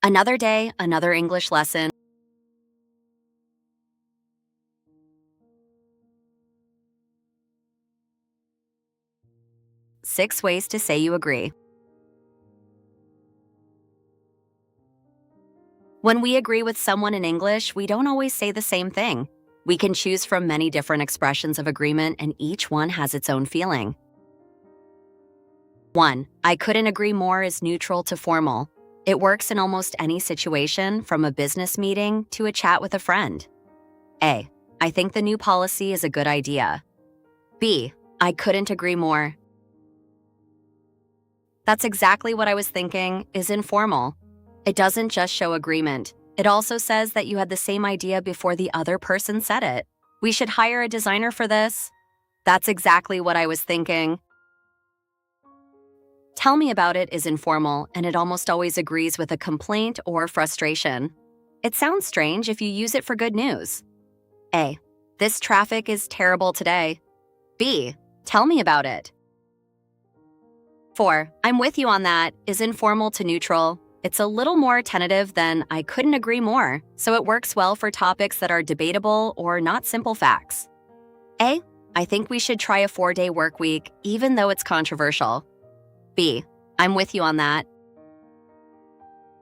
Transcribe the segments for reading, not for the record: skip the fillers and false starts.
Another day, another English lesson. Six ways to say you agree. When we agree with someone in English, we don't always say the same thing. We can choose from many different expressions of agreement, and each one has its own feeling. 1. I couldn't agree more is neutral to formal. It works in almost any situation, from a business meeting to a chat with a friend. A. I think the new policy is a good idea. B. I couldn't agree more. That's exactly what I was thinking is informal. It doesn't just show agreement. It also says that you had the same idea before the other person said it. We should hire a designer for this. That's exactly what I was thinking. Tell me about it is informal, and it almost always agrees with a complaint or frustration. It sounds strange if you use it for good news. A. This traffic is terrible today. B. Tell me about it. 4. I'm with you on that is informal to neutral. It's a little more tentative than I couldn't agree more, so it works well for topics that are debatable or not simple facts. A. I think we should try a 4-day work week, even though it's controversial. B. I'm with you on that.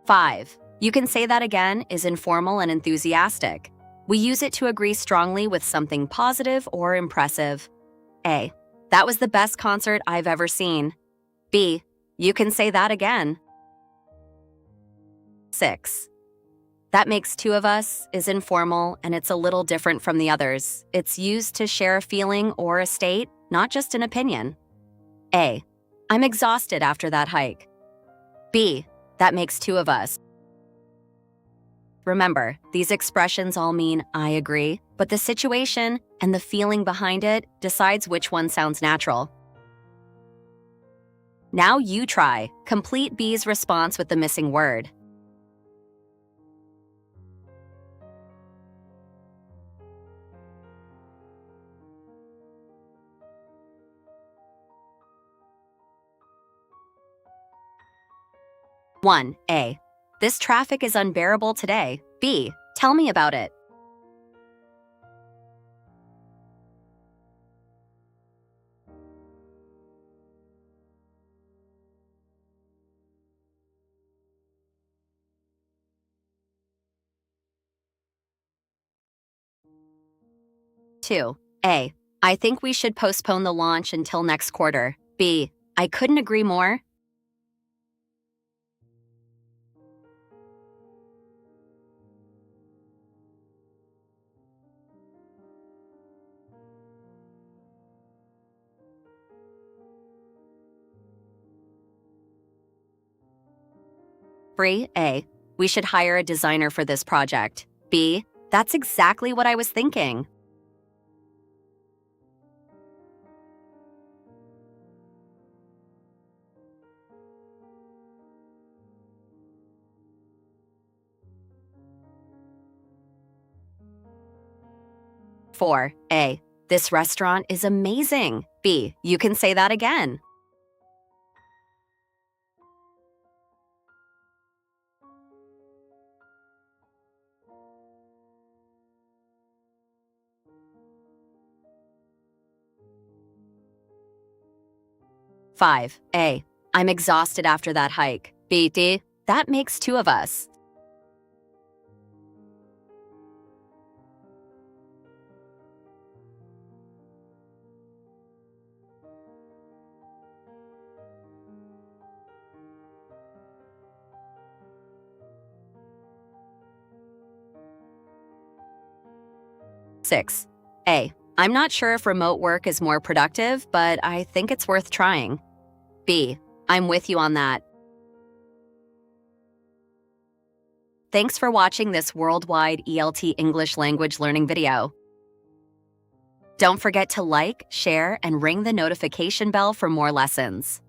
5. You can say that again is informal and enthusiastic. We use it to agree strongly with something positive or impressive. A. That was the best concert I've ever seen. B. You can say that again. 6. That makes two of us is informal, and it's a little different from the others. It's used to share a feeling or a state, not just an opinion. A. I'm exhausted after that hike. B. That makes two of us. Remember, these expressions all mean I agree, but the situation and the feeling behind it decides which one sounds natural. Now you try. Complete B's response with the missing word. One. A. This traffic is unbearable today. B. Tell me about it. Two. A. I think we should postpone the launch until next quarter. B. I couldn't agree more. 3. A. We should hire a designer for this project. B. That's exactly what I was thinking. Four. A. This restaurant is amazing. B. You can say that again. 5. A. I'm exhausted after that hike. B. D. That makes two of us. Six. A. I'm not sure if remote work is more productive, but I think it's worth trying. B. I'm with you on that. Thanks for watching this worldwide ELT English language learning video. Don't forget to like, share, and ring the notification bell for more lessons.